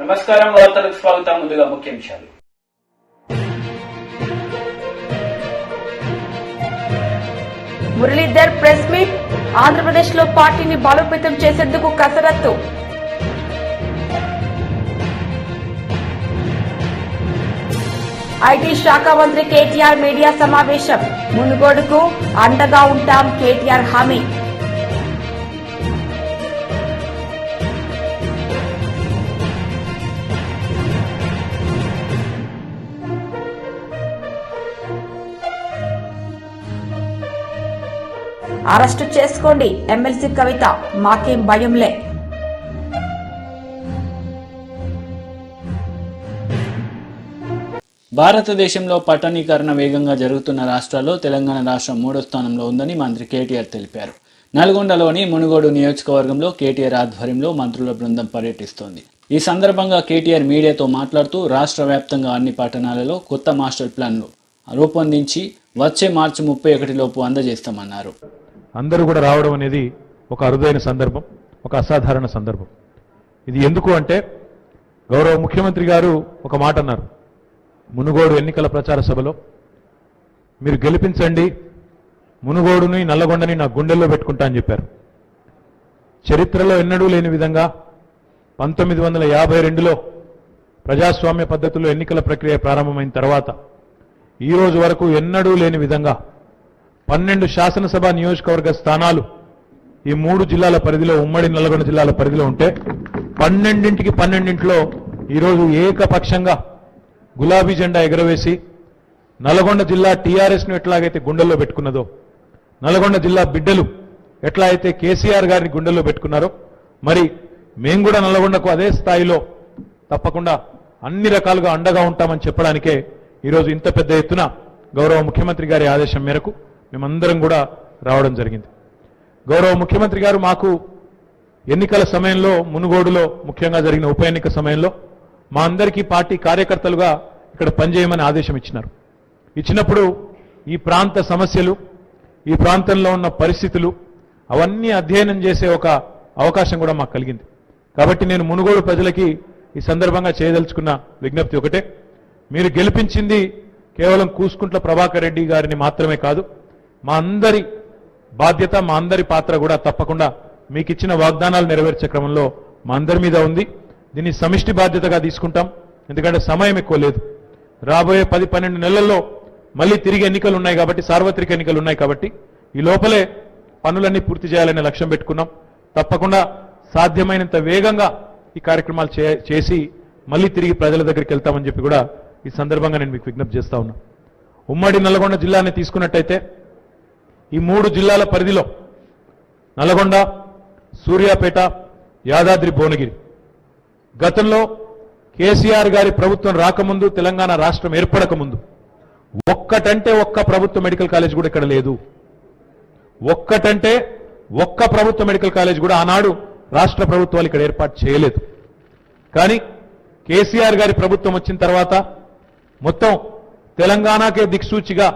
నమస్కారం, వార్తలకు స్వాగతం. ముందుగా ముఖ్యాంశాలు. Muralidhar press meet. ఆంధ్రప్రదేశ్ లో పార్టీని బలోపేతం చేసేందుకు కసరత్తు. ఐటీ శాఖ మంత్రి కేటీఆర్ మీడియా సమావేశం. మునుగోడుకు అండగా ఉంటాం కేటీఆర్ హామీ. అరెస్టు చేసుకోండి ఎమ్మెల్సీ కవిత, మాకేం భయంలే. భారతదేశంలో పట్టణీకరణ వేగంగా జరుగుతున్న రాష్ట్రాల్లో తెలంగాణ రాష్ట్రం 3వ స్థానంలో ఉందని మంత్రి కేటీఆర్ తెలిపారు. నల్గొండలోని మునుగోడు నియోజకవర్గంలో కేటీఆర్ ఆధ్వర్యంలో మంత్రుల బృందం పర్యటిస్తోంది. ఈ సందర్భంగా కేటీఆర్ మీడియాతో మాట్లాడుతూ రాష్ట్ర వ్యాప్తంగా అన్ని పట్టణాలలో కొత్త మాస్టర్ ప్లాన్లు రూపొందించి వచ్చే మార్చి 31 లోపు అందజేస్తామన్నారు. అందరూ కూడా రావడం అనేది ఒక అరుదైన సందర్భం, ఒక అసాధారణ సందర్భం. ఇది ఎందుకు అంటే గౌరవ ముఖ్యమంత్రి గారు ఒక మాట అన్నారు మునుగోడు ఎన్నికల ప్రచార సభలో, మీరు గెలిపించండి, మునుగోడుని నల్లగొండని నా గుండెల్లో పెట్టుకుంటా అని చెప్పారు. చరిత్రలో ఎన్నడూ లేని విధంగా 1952లో ప్రజాస్వామ్య పద్ధతిలో ఎన్నికల ప్రక్రియ ప్రారంభమైన తర్వాత ఈ రోజు వరకు ఎన్నడూ లేని విధంగా 12 శాసనసభ నియోజకవర్గ స్థానాలు ఈ 3 జిల్లాల పరిధిలో, ఉమ్మడి నల్గొండ జిల్లాల పరిధిలో ఉంటే 12కి 12 ఈరోజు ఏకపక్షంగా గులాబీ జెండా ఎగరవేసి నల్గొండ జిల్లా టీఆర్ఎస్ను ఎట్లాగైతే గుండెల్లో పెట్టుకున్నదో, నల్గొండ జిల్లా బిడ్డలు ఎట్లా అయితే కేసీఆర్ గారిని గుండెల్లో పెట్టుకున్నారో, మరి మేము కూడా నల్గొండకు అదే స్థాయిలో తప్పకుండా అన్ని రకాలుగా అండగా ఉంటామని చెప్పడానికే ఈరోజు ఇంత పెద్ద ఎత్తున గౌరవ ముఖ్యమంత్రి గారి ఆదేశం మేరకు మేమందరం కూడా రావడం జరిగింది. గౌరవ ముఖ్యమంత్రి గారు మాకు ఎన్నికల సమయంలో మునుగోడులో ముఖ్యంగా జరిగిన ఉప ఎన్నిక సమయంలో మా అందరికీ పార్టీ కార్యకర్తలుగా ఇక్కడ పనిచేయమని ఆదేశం ఇచ్చినారు. ఇచ్చినప్పుడు ఈ ప్రాంత సమస్యలు, ఈ ప్రాంతంలో ఉన్న పరిస్థితులు అవన్నీ అధ్యయనం చేసే ఒక అవకాశం కూడా మాకు కలిగింది. కాబట్టి నేను మునుగోడు ప్రజలకి ఈ సందర్భంగా చేయదలుచుకున్న విజ్ఞప్తి ఒకటే, మీరు గెలిపించింది కేవలం కూసుకుంట్ల ప్రభాకర్ రెడ్డి గారిని మాత్రమే కాదు, మా అందరి బాధ్యత, మా అందరి పాత్ర కూడా తప్పకుండా మీకు ఇచ్చిన వాగ్దానాలు నెరవేర్చే క్రమంలో మా అందరి మీద ఉంది. దీన్ని సమిష్టి బాధ్యతగా తీసుకుంటాం. ఎందుకంటే సమయం ఎక్కువ లేదు. రాబోయే 10-12 నెలల్లో మళ్ళీ తిరిగి ఎన్నికలు ఉన్నాయి కాబట్టి, సార్వత్రిక ఎన్నికలు ఉన్నాయి కాబట్టి ఈ లోపలే పనులన్నీ పూర్తి చేయాలనే లక్ష్యం పెట్టుకున్నాం. తప్పకుండా సాధ్యమైనంత వేగంగా ఈ కార్యక్రమాలు చేసి మళ్ళీ తిరిగి ప్రజల దగ్గరికి వెళ్తామని చెప్పి కూడా ఈ సందర్భంగా నేను మీకు విజ్ఞప్తి చేస్తా ఉన్నా. ఉమ్మడి నల్గొండ జిల్లాని తీసుకున్నట్టయితే ఈ 3 జిల్లాల పరిధిలో నల్గొండ, సూర్యాపేట, యాదాద్రి, భువనగిరి గతంలో కేసీఆర్ గారి ప్రభుత్వం రాకముందు, తెలంగాణ రాష్ట్రం ఏర్పడక ముందు ఒక్కటంటే ఒక్క ప్రభుత్వ మెడికల్ కాలేజ్ కూడా ఇక్కడ లేదు. ఒక్కటంటే ఒక్క ప్రభుత్వ మెడికల్ కాలేజ్ కూడా ఆనాడు రాష్ట్ర ప్రభుత్వాలు ఇక్కడ ఏర్పాటు చేయలేదు. కానీ కేసీఆర్ గారి ప్రభుత్వం వచ్చిన తర్వాత మొత్తం తెలంగాణకే దిక్సూచిగా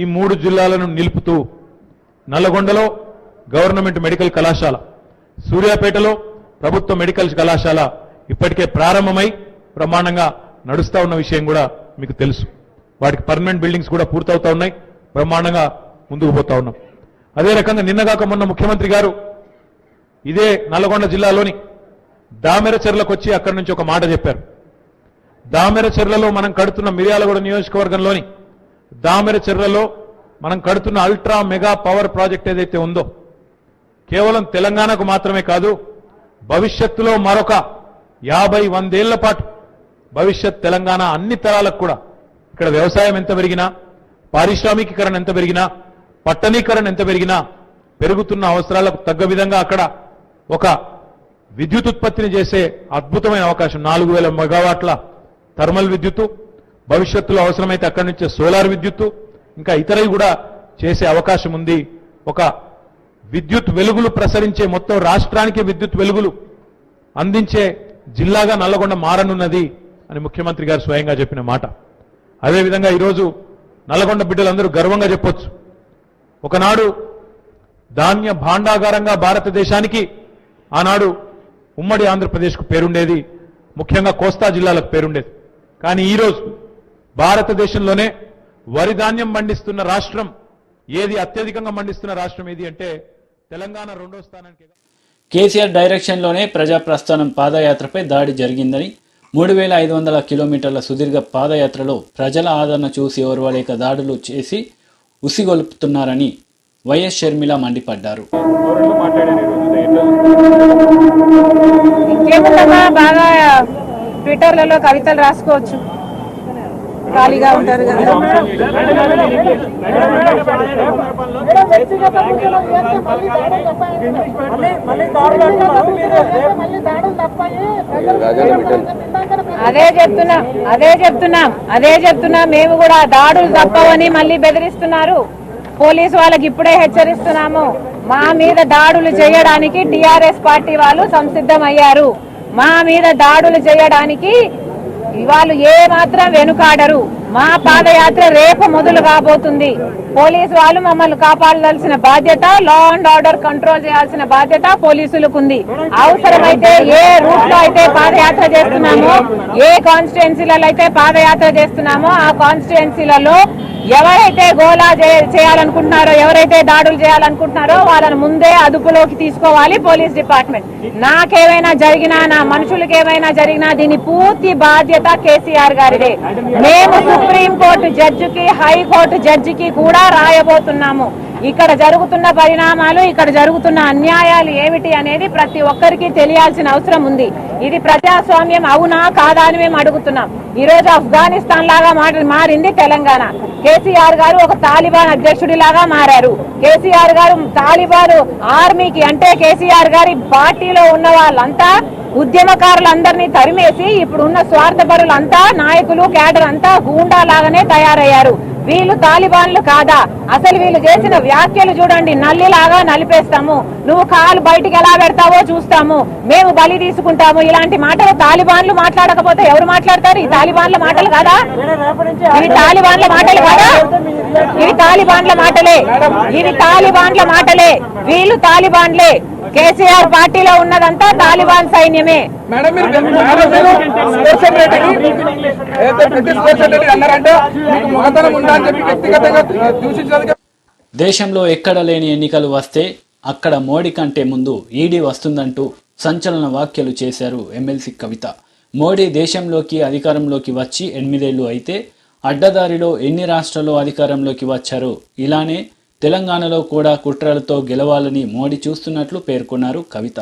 ఈ 3 జిల్లాలను నిలుపుతూ నల్లగొండలో గవర్నమెంట్ మెడికల్ కళాశాల, సూర్యాపేటలో ప్రభుత్వ మెడికల్ కళాశాల ఇప్పటికే ప్రారంభమై బ్రహ్మాండంగా నడుస్తూ ఉన్న విషయం కూడా మీకు తెలుసు. వాటికి పర్మనెంట్ బిల్డింగ్స్ కూడా పూర్తవుతా ఉన్నాయి, బ్రహ్మాండంగా ముందుకు పోతా ఉన్నాం. అదే రకంగా నిన్నగాక మొన్న ముఖ్యమంత్రి గారు ఇదే నల్గొండ జిల్లాలోని దామెరచెర్లకు వచ్చి అక్కడి నుంచి ఒక మాట చెప్పారు. దామెరచెర్లలో మనం కడుతున్న మిర్యాలగూడ నియోజకవర్గంలోని దామెరచెర్లలో మనం కడుతున్న అల్ట్రా మెగా పవర్ ప్రాజెక్ట్ ఏదైతే ఉందో కేవలం తెలంగాణకు మాత్రమే కాదు, భవిష్యత్తులో మరొక 50-100 ఏళ్ల పాటు భవిష్యత్ తెలంగాణ అన్ని తరాలకు కూడా ఇక్కడ వ్యవసాయం ఎంత పెరిగినా, పారిశ్రామికీకరణ ఎంత పెరిగినా, పట్టణీకరణ ఎంత పెరిగినా పెరుగుతున్న అవసరాలకు తగ్గ విధంగా అక్కడ ఒక విద్యుత్ ఉత్పత్తిని చేసే అద్భుతమైన అవకాశం, 4000 మెగావాట్ల థర్మల్ విద్యుత్తు, భవిష్యత్తులో అవసరమైతే అక్కడి నుంచే సోలార్ విద్యుత్తు, ఇంకా ఇతరవి కూడా చేసే అవకాశం ఉంది. ఒక విద్యుత్ వెలుగులు ప్రసరించే, మొత్తం రాష్ట్రానికి విద్యుత్ వెలుగులు అందించే జిల్లాగా నల్లగొండ మారనున్నది అని ముఖ్యమంత్రి గారు స్వయంగా చెప్పిన మాట. అదేవిధంగా ఈరోజు నల్లగొండ బిడ్డలందరూ గర్వంగా చెప్పొచ్చు, ఒకనాడు ధాన్య భాండాగారంగా భారతదేశానికి ఆనాడు ఉమ్మడి ఆంధ్రప్రదేశ్కు పేరుండేది. ముఖ్యంగా కోస్తా జిల్లాలకు పేరుండేది. కానీ ఈరోజు భారతదేశంలోనే వరి ధాన్యం పండిస్తున్న రాష్ట్రం ఏది, అత్యధికంగా పండిస్తున్న రాష్ట్రం ఏది అంటే తెలంగాణ రెండో స్థానానికి. కేసీఆర్ డైరెక్షన్లోనే ప్రజాప్రస్థానం పాదయాత్రపై దాడి జరిగిందని, 3500 కిలోమీటర్ల సుదీర్ఘ పాదయాత్రలో ప్రజల ఆదరణ చూసి ఓర్వలేక దాడులు చేసి ఉసిగొల్పుతున్నారని వైఎస్ షర్మిల మండిపడ్డారు. ఇంకేముందమ్మా, బాగా ట్విట్టర్లలో కవితలు రాసుకోవచ్చు, ఖాళీగా ఉంటారు కదా. అదే చెప్తున్నాం మేము కూడా. దాడులు తప్పవని మళ్ళీ బెదిరిస్తున్నారు. పోలీసు వాళ్ళకి ఇప్పుడే హెచ్చరిస్తున్నాము, మా మీద దాడులు చేయడానికి టీఆర్ఎస్ పార్టీ వాళ్ళు సంసిద్ధమయ్యారు. మా మీద దాడులు చేయడానికి వాళ్ళు ఏ మాత్రం వెనుకాడరు. మా పాదయాత్ర రేపు మొదలు కాబోతుంది. పోలీసు వాళ్ళు మమ్మల్ని కాపాడాల్సిన బాధ్యత, లా అండ్ ఆర్డర్ కంట్రోల్ చేయాల్సిన బాధ్యత పోలీసులకు ఉంది. అవసరమైతే ఏ రూట్ లో అయితే పాదయాత్ర చేస్తున్నామో, ఏ కాన్స్టిట్యుయెన్సీలలో అయితే పాదయాత్ర చేస్తున్నామో ఆ కాన్స్టిట్యుయెన్సీలలో ఎవరైతే గోలా చేయాలనుకుంటున్నారో, ఎవరైతే దాడులు చేయాలనుకుంటున్నారో వాళ్ళని ముందే అదుపులోకి తీసుకోవాలి పోలీస్ డిపార్ట్మెంట్. నాకేమైనా జరిగినా, నా మనుషులకు ఏమైనా జరిగినా దీని పూర్తి బాధ్యత కేసీఆర్ గారిదే. మేము సుప్రీంకోర్టు జడ్జికి, హైకోర్టు జడ్జికి కూడా రాయబోతున్నాము. ఇక్కడ జరుగుతున్న పరిణామాలు, ఇక్కడ జరుగుతున్న అన్యాయాలు ఏమిటి అనేది ప్రతి ఒక్కరికి తెలియాల్సిన అవసరం ఉంది. ఇది ప్రజాస్వామ్యం అవునా కాదా అని మేము అడుగుతున్నాం. ఈ రోజు ఆఫ్ఘనిస్తాన్ లాగా మారింది తెలంగాణ. కేసీఆర్ గారు ఒక తాలిబాన్ అధ్యక్షుడిలాగా మారారు. కేసీఆర్ గారు తాలిబాన్ ఆర్మీకి, అంటే కేసీఆర్ గారి పార్టీలో ఉన్న వాళ్ళంతా ఉద్యమకారులందరినీ తరిమేసి ఇప్పుడున్న స్వార్థపరులంతా, నాయకులు, క్యాడర్ అంతా గూండా లాగానే తయారయ్యారు. వీళ్ళు తాలిబాన్లు కాదా? అసలు వీళ్ళు చేసిన వ్యాఖ్యలు చూడండి. నల్లిలాగా నలిపేస్తాము, నువ్వు కాలు బయటికి ఎలా పెడతావో చూస్తాము, మేము బలి తీసుకుంటాము, ఇలాంటి మాటలు తాలిబాన్లు మాట్లాడకపోతే ఎవరు మాట్లాడతారు? ఈ తాలిబాన్ల మాటలు కాదా? ఇవి తాలిబాన్ల మాటలు కాదా? ఇవి తాలిబాన్ల మాటలే, ఇవి తాలిబాన్ల మాటలే. వీళ్ళు తాలిబాన్లే. కేసీఆర్ పార్టీలో ఉన్నదంతా తాలిబాన్ సైన్యమే. దేశంలో ఎక్కడ లేని ఎన్నికలు వస్తే అక్కడ మోడీ కంటే ముందు ఈడీ వస్తుందంటూ సంచలన వ్యాఖ్యలు చేశారు ఎమ్మెల్సీ కవిత. మోడీ దేశంలోకి అధికారంలోకి వచ్చి 8 ఏళ్లు అయితే అడ్డదారిలో ఎన్ని రాష్ట్రాల్లో అధికారంలోకి వచ్చారో ఇలానే తెలంగాణలో కూడా కుట్రలతో గెలవాలని మోడీ చూస్తున్నట్లు పేర్కొన్నారు కవిత.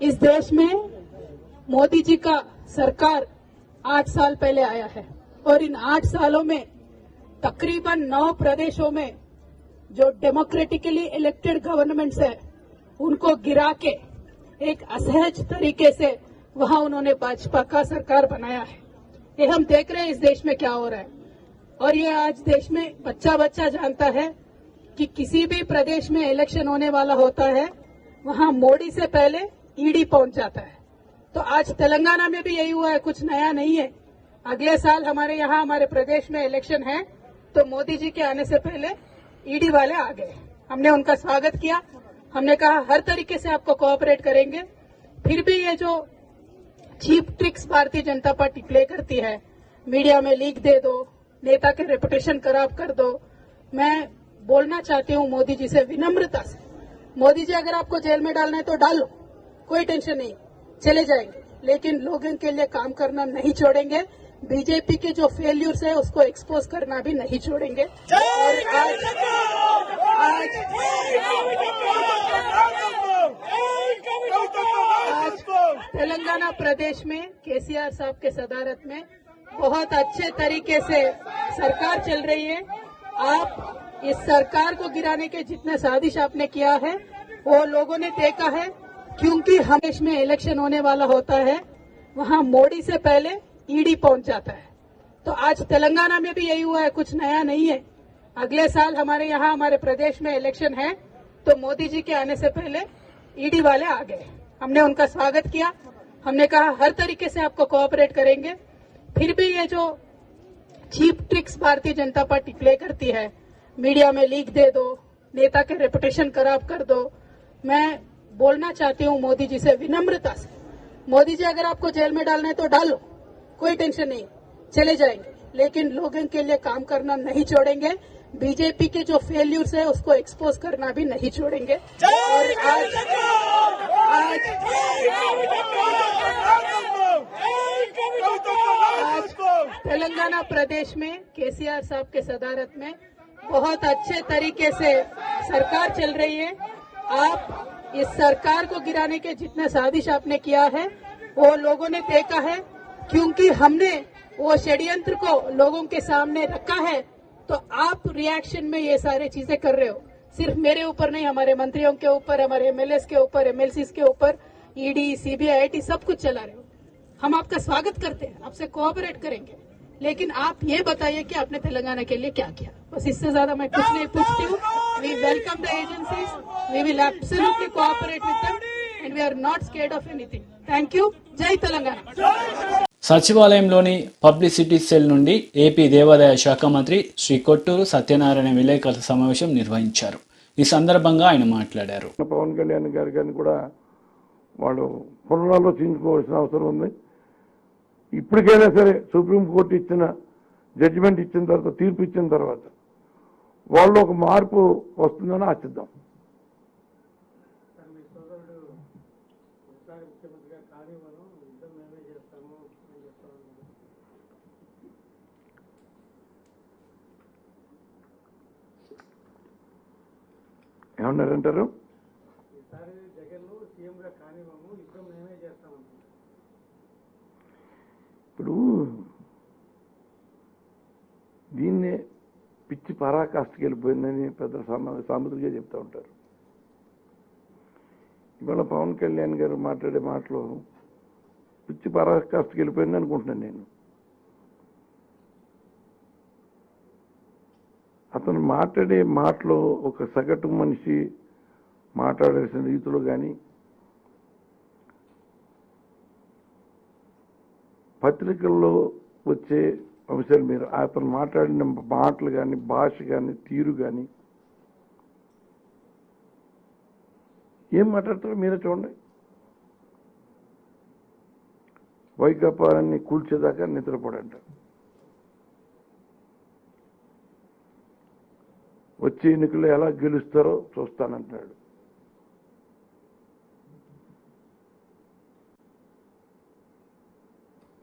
इस देश में मोदी जी का सरकार 8 साल पहले आया है और इन 8 सालों में तकरीबन 9 प्रदेशों में जो डेमोक्रेटिकली इलेक्टेड गवर्नमेंट्स है उनको गिरा के एक असहज तरीके से वहां उन्होंने भाजपा का सरकार बनाया है। ये हम देख रहे हैं इस देश में क्या हो रहा है। और ये आज देश में बच्चा बच्चा जानता है कि किसी भी प्रदेश में इलेक्शन होने वाला होता है वहां मोदी से पहले ईडी पहुंच जाता है। तो आज तेलंगाना में भी यही हुआ है, कुछ नया नहीं है। अगले साल हमारे यहाँ हमारे प्रदेश में इलेक्शन है तो मोदी जी के आने से पहले ईडी वाले आ गए। हमने उनका स्वागत किया, हमने कहा हर तरीके से आपको कोऑपरेट करेंगे। फिर भी ये जो cheap tricks Bharatiya Janata party play करती है, मीडिया में लीक दे दो, नेता के रेपुटेशन खराब कर दो, मैं बोलना चाहती हूँ मोदी जी से विनम्रता से, मोदी जी अगर आपको जेल में डालना है तो डालो, कोई टेंशन नहीं, चले जाएंगे, लेकिन लोगों के लिए काम करना नहीं छोड़ेंगे। बीजेपी के जो फेल्यूर्स है उसको एक्सपोज करना भी नहीं छोड़ेंगे। और आज तेलंगाना प्रदेश में केसीआर साहब के सदारत में बहुत अच्छे तरीके से सरकार चल रही है। आप इस सरकार को गिराने के जितने साजिश आपने किया है वो लोगों ने देखा है, क्योंकि हम देश में इलेक्शन होने वाला होता है, वहां मोदी से पहले ईडी पहुंच जाता है। तो आज तेलंगाना में भी यही हुआ है, कुछ नया नहीं है। अगले साल हमारे यहाँ हमारे प्रदेश में इलेक्शन है, तो मोदी जी के आने से पहले ईडी वाले आ गए। हमने उनका स्वागत किया, हमने कहा हर तरीके से आपको कोऑपरेट करेंगे। फिर भी ये जो cheap tricks Bharatiya Janata party play करती है, मीडिया में लीक दे दो, नेता के रेपुटेशन खराब कर दो, मैं बोलना चाहती हूँ मोदी जी से विनम्रता से, मोदी जी अगर आपको जेल में डालना है तो डालो, कोई टेंशन नहीं, चले जाएंगे, लेकिन लोगों के लिए काम करना नहीं छोड़ेंगे। बीजेपी के जो फेल्यूर्स है उसको एक्सपोज करना भी नहीं छोड़ेंगे। और आज तेलंगाना प्रदेश में केसीआर साहब के सदारत में बहुत अच्छे तरीके से सरकार चल रही है। आप इस सरकार को गिराने के जितने साजिश आपने किया है, वो लोगों ने देखा है, क्योंकि हमने वो षड्यंत्र को लोगों के सामने रखा है। तो आप रिएक्शन में ये सारी चीजें कर रहे हो, सिर्फ मेरे ऊपर नहीं, हमारे मंत्रियों के ऊपर, हमारे एमएलए के ऊपर, एमएलसीज के ऊपर, ईडी, सीबीआई, आईटी सब कुछ चला रहे हो। हम आपका स्वागत करते हैं, आपसे कोऑपरेट करेंगे, लेकिन आप ये बताइए कि आपने तेलंगाना के लिए क्या किया। बस इससे ज्यादा मैं कुछ नहीं पूछती हूँ। We welcome the agencies, we will absolutely cooperate with them and we are not scared of anything. Thank you, జై తెలంగాణ। సచివాలయంలోని పబ్లిసిటీ సెల్ నుండి ఏపీ దేవాదాయ శాఖ మంత్రి శ్రీ కొట్టూరు సత్యనారాయణ విలేకరుల సమావేశం నిర్వహించారు. ఈ సందర్భంగా ఆయన మాట్లాడారు. పవన్ కళ్యాణ్ గారిని కూడా వాళ్ళు పునరాలోచించుకోవాల్సిన అవసరం ఉంది. ఇప్పటికైనా సరే సుప్రీంకోర్టు ఇచ్చిన జడ్జిమెంట్ ఇచ్చిన తర్వాత, తీర్పు ఇచ్చిన తర్వాత వాళ్ళు ఒక మార్పు వస్తుందని ఆశిద్దాం. ఏమన్నారంటారు? ఇప్పుడు దీన్నే పిచ్చి పరాకాష్ఠకి వెళ్ళిపోయిందని పెద్ద సామెతలుగా చెప్తూ ఉంటారు. ఇవాళ పవన్ కళ్యాణ్ గారు మాట్లాడే మాటలు పిచ్చి పరాకాష్ఠకి వెళ్ళిపోయింది అనుకుంటున్నాను నేను. అతను మాట్లాడే మాటలు ఒక సగటు మనిషి మాట్లాడాల్సిన రీతిలో కానీ, పత్రికల్లో వచ్చే అంశాలు, మీరు అతను మాట్లాడిన మాటలు కానీ, భాష కానీ, తీరు కానీ ఏం మాట్లాడతారో మీరే చూడండి. వైకాపాన్ని కూల్చేదాకా నిద్రపోడంటారు. వచ్చే ఎన్నికల్లో ఎలా గెలుస్తారో చూస్తానంటాడు.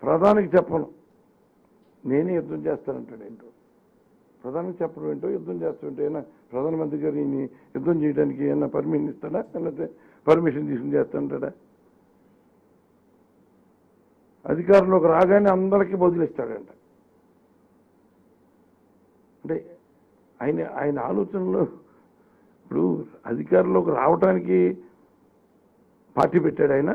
ప్రధానికి చెప్పను, నేనే యుద్ధం చేస్తానంటాడు. ఏంటో ప్రధానికి చెప్పడం ఏంటో, యుద్ధం చేస్తుంటే అయినా ప్రధానమంత్రి గారిని యుద్ధం చేయడానికి ఏమన్నా పర్మిషన్ ఇస్తాడా, లేకపోతే పర్మిషన్ తీసుకుని చేస్తానంటాడా? అధికారంలోకి రాగానే అందరికీ బదులిస్తాడంట. అంటే ఆయన ఆలోచనలో ఇప్పుడు అధికారంలోకి రావడానికి పార్టీ పెట్టాడు ఆయన.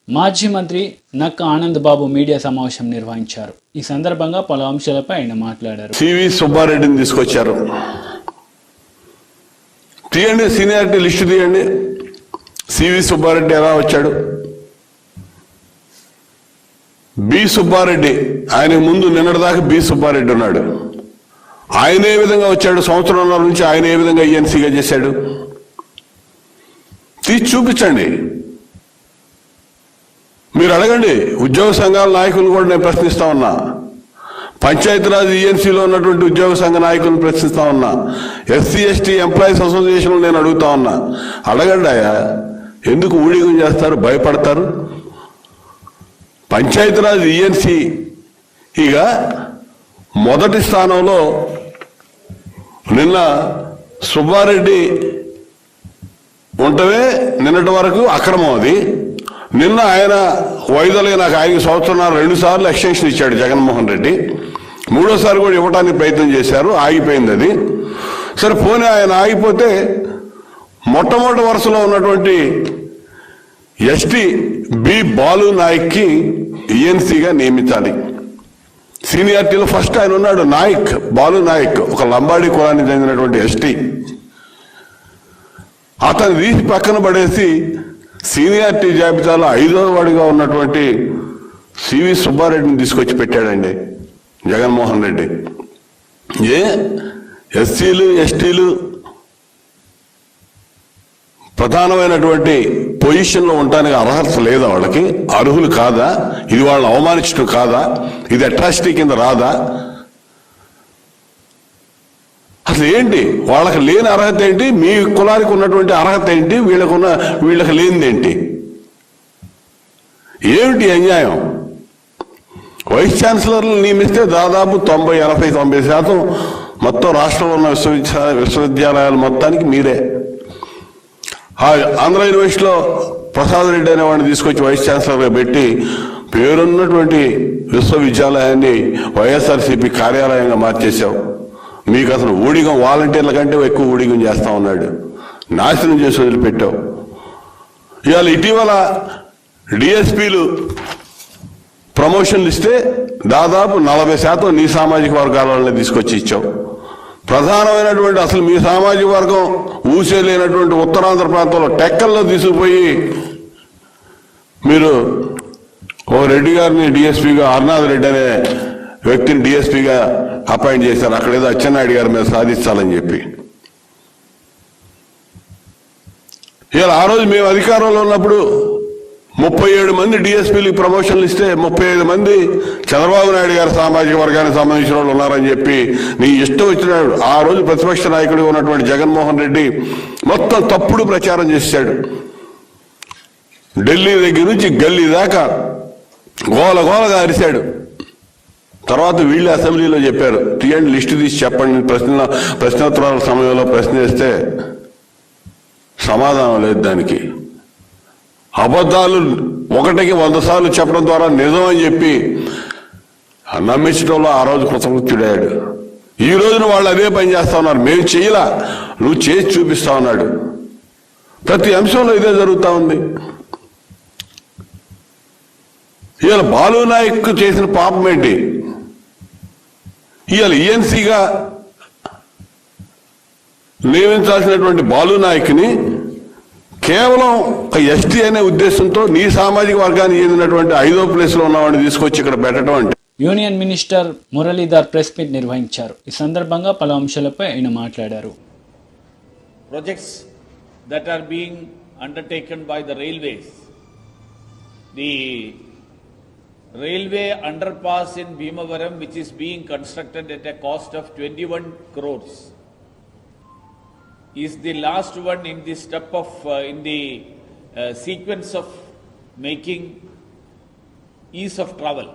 మాజీ మంత్రి నక్క ఆనంద్ బాబు మీడియా సమావేశం నిర్వహించారు. ఈ సందర్భంగా పలు అంశాలపై ఆయన మాట్లాడారు. సివి సుబ్బారెడ్డిని తీసుకొచ్చారు. తీయండి, సీనియారిటీ లిస్టు తీయండి. సివి సుబ్బారెడ్డి ఎలా వచ్చాడు? బి సుబ్బారెడ్డి, ఆయన ముందు నిన్నటిదాకా బి సుబ్బారెడ్డి ఉన్నాడు. ఆయన ఏ విధంగా వచ్చాడు? సంవత్సరంన్నర నుంచి ఆయన ఏ విధంగా ఈఎన్సీగా చేశాడు? తీసి చూపించండి. మీరు అడగండి. ఉద్యోగ సంఘాల నాయకులను కూడా నేను ప్రశ్నిస్తా ఉన్నా. పంచాయతీరాజ్ ఈఎన్సీలో ఉన్నటువంటి ఉద్యోగ సంఘ నాయకులను ప్రశ్నిస్తా ఉన్నా. ఎస్సీ ఎస్టీ ఎంప్లాయీస్ అసోసియేషన్ నేను అడుగుతా ఉన్నా. అడగండి అయ్యా, ఎందుకు ఊడిగం చేస్తారు, భయపడతారు? పంచాయతీరాజ్ ఈఎన్సీ ఇక మొదటి స్థానంలో నిన్న సుబ్బారెడ్డి ఉంటవే నిన్నటి వరకు అక్రమం. అది నిన్న ఆయన వైదొలగి నాకు 5 సంవత్సరాలు 2 సార్లు ఎక్స్టెన్షన్ ఇచ్చాడు జగన్మోహన్ రెడ్డి. 3వ సారి కూడా ఇవ్వడానికి ప్రయత్నం చేశారు, ఆగిపోయింది అది. సరే పోనీ ఆయన ఆగిపోతే మొట్టమొదటి వరుసలో ఉన్నటువంటి ఎస్టీ బి బాలు నాయక్కి ఈఎన్సీగా నియమించాలి. సీనియారిటీలో ఫస్ట్ ఆయన ఉన్నాడు, నాయక్, బాలు నాయక్, ఒక లంబాడి కులానికి చెందినటువంటి ఎస్టీ. అతను తీసి పక్కన పడేసి సీనియారిటీ జాబితాలో 5వ వాడిగా ఉన్నటువంటి సివి సుబ్బారెడ్డిని తీసుకొచ్చి పెట్టాడండి జగన్మోహన్ రెడ్డి. ఎస్సీలు ఎస్టీలు ప్రధానమైనటువంటి పొజిషన్లో ఉండడానికి అర్హత లేదా? వాళ్ళకి అర్హులు కాదా? ఇది వాళ్ళని అవమానించడం కాదా? ఇది అట్రాసిటీ కింద రాదా? అసలు ఏంటి వాళ్ళకి లేని అర్హత ఏంటి? మీ కులానికి ఉన్నటువంటి అర్హత ఏంటి? వీళ్ళకి లేనిదేంటి? ఏమిటి అన్యాయం? వైస్ ఛాన్సలర్లు నియమిస్తే దాదాపు 90-80-90% మొత్తం రాష్ట్రంలో ఉన్న విశ్వవిద్యాలయాలు మొత్తానికి మీరే. ఆంధ్ర యూనివర్సిటీలో ప్రసాద్ రెడ్డి అనేవాడిని తీసుకొచ్చి వైస్ ఛాన్సలర్గా పెట్టి పేరున్నటువంటి విశ్వవిద్యాలయాన్ని వైఎస్ఆర్సీపీ కార్యాలయంగా మార్చేశావు. మీకు అసలు ఊడిగం వాలంటీర్ల కంటే ఎక్కువ ఊడిగం చేస్తా ఉన్నాడు. నాశనం చేసి వదిలిపెట్టావు. ఇవాళ ఇటీవల డిఎస్పీలు ప్రమోషన్లు ఇస్తే దాదాపు 40% నీ సామాజిక వర్గాల వాళ్ళని తీసుకొచ్చి ఇచ్చావు. ప్రధానమైనటువంటి అసలు మీ సామాజిక వర్గం ఊసేలేనటువంటి ఉత్తరాంధ్ర ప్రాంతంలో టెక్కల్లో తీసుకుపోయి మీరు ఓ రెడ్డి గారిని డిఎస్పీగా, అరునాథ్ రెడ్డి అనే వ్యక్తిని డిఎస్పీగా అపాయింట్ చేశారు. అక్కడ ఏదో అచ్చెన్నాయుడు గారి మీద సాధించాలని చెప్పి. ఇలా ఆ రోజు మేము అధికారంలో ఉన్నప్పుడు 37 మంది డిఎస్పీలకు ప్రమోషన్లు ఇస్తే 35 మంది చంద్రబాబు నాయుడు గారి సామాజిక వర్గానికి సంబంధించిన వాళ్ళు ఉన్నారని చెప్పి నీ ఇష్టం వచ్చినాడు. ఆ రోజు ప్రతిపక్ష నాయకుడిగా ఉన్నటువంటి జగన్మోహన్ రెడ్డి మొత్తం తప్పుడు ప్రచారం చేశాడు. ఢిల్లీ దగ్గర నుంచి గల్లీ దాకా గోలగోలగా అరిశాడు. తర్వాత వీళ్ళు అసెంబ్లీలో చెప్పారు, తీయండి లిస్టు తీసి చెప్పండి. ప్రశ్నోత్తరాల సమయంలో ప్రశ్నిస్తే సమాధానం లేదు. దానికి అబద్ధాలు 1కి 100 సార్లు చెప్పడం ద్వారా నిజం అని చెప్పి నమ్మించడంలో ఆ రోజు కృతకృత్యుడయ్యాడు. ఈ రోజున వాళ్ళు అదే పని చేస్తా ఉన్నారు. మేము చేయలా, నువ్వు చేసి చూపిస్తా ఉన్నాడు. ప్రతి అంశంలో ఇదే జరుగుతూ ఉంది. ఇవాళ బాలు నాయక్ చేసిన పాపం ఏంటి? ఇవాళ ఈఎన్సీగా నియమించాల్సినటువంటి బాలు నాయక్ని కేవలం ఒక ఎస్టీ అనే ఉద్దేశంతో నీ సామాజిక వర్గానికి చెందినటువంటి 5వ ప్లేస్లో ఉన్నవాడిని తీసుకొచ్చి ఇక్కడ పెట్టడం అంటే. Union minister Muralidhar press meet నిర్వహించారు. ఈ సందర్భంగా పలు అంశాలపై ఆయన మాట్లాడారు. Projects that are being undertaken by the railways. The railway underpass in Bhimavaram, which is being constructed at a cost of 21 crores, is the last one in the step of in the sequence of making ease of travel.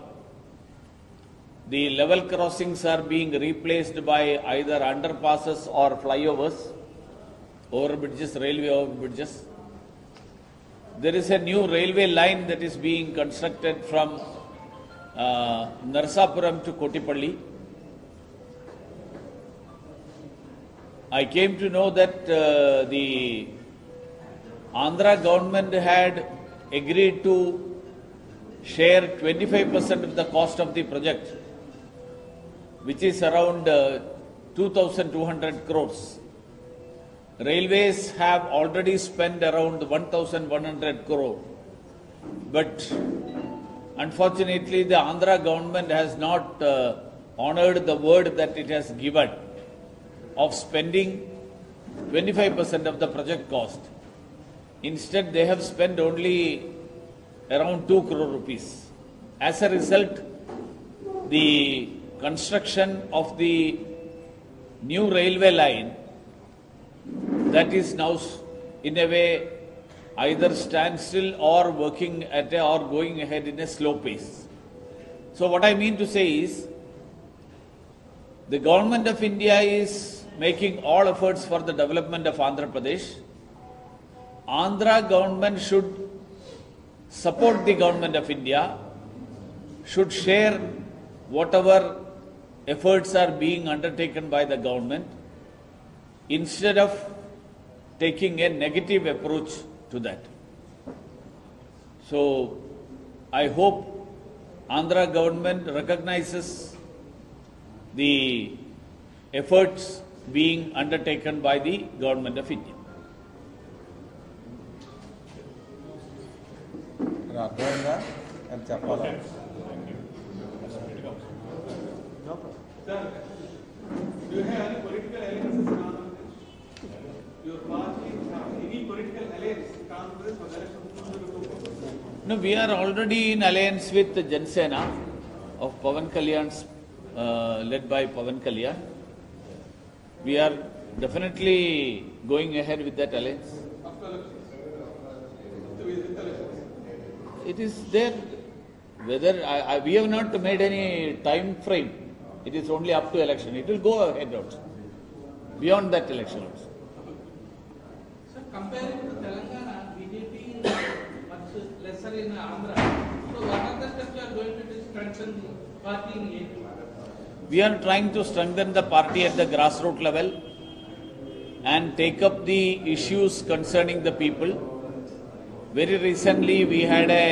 The level crossings are being replaced by either underpasses or flyovers, overbridges, railway overbridges. There is a new railway line that is being constructed from Narsapuram to Kotipalli. I came to know that the Andhra government had agreed to share 25% of the cost of the project, which is around 2,200 crores. Railways have already spent around 1,100 crore. But unfortunately, the Andhra government has not honored the word that it has given of spending 25% of the project cost. Instead, they have spent only around 2 crore rupees. As a result, the construction of the new railway line that is now in a way either standstill or working at or going ahead in a slow pace. So what I mean to say is, the government of India is making all efforts for the development of Andhra Pradesh. Andhra government should support the government of India, should share whatever efforts are being undertaken by the government. instead of taking a negative approach to that. So I hope Andhra government recognizes the efforts being undertaken by the Government of India. అర్థమైందా అని చెప్పాలా? No, we are already in alliance with Jan Sena of Pawan Kalyan's, led by Pawan Kalyan. We are definitely going ahead with that alliance. It is there. Whether we have not made any time frame. It is only up to election. It will go ahead also. Beyond that election also. Sir, comparing to Telangana, BJP is much lesser in Andhra. So what are the steps you are going to do to strengthen the party in AP? We are trying to strengthen the party at the grassroots level and take up the issues concerning the people. Very recently we had a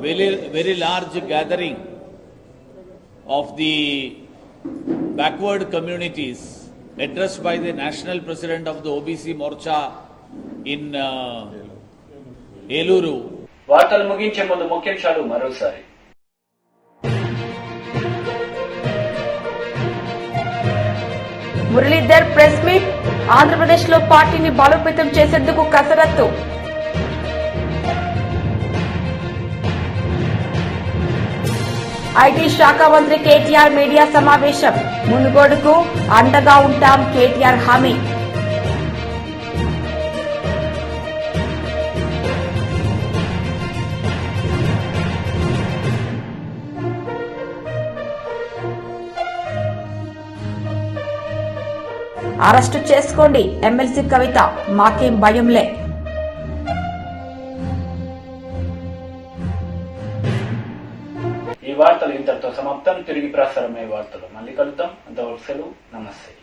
very large gathering of the backward communities addressed by the national president of the OBC Morcha in Eluru. వార్తలు ముగించే ముందు ముఖ్యాంశాలు మరోసారి. Muralidhar press meet, Andhra Pradesh లో పార్టీని బలోపేతం చేసేందుకు కసరత్తు. ఐటీ శాఖ మంత్రి కేటీఆర్ మీడియా సమావేశం, మునుగోడుకు అండగా ఉంటాం కేటీఆర్ హామీ. అరెస్టు చేసుకోండి ఎమ్మెల్సీ కవిత, మాకేం భయంలే. ఈ వార్తలు ఇంతటితో సమాప్తం. తిరిగి ప్రసారమయ్యే వార్తలు మళ్ళీ కలుద్దాం. అంతవరకు సెలవు. నమస్తే.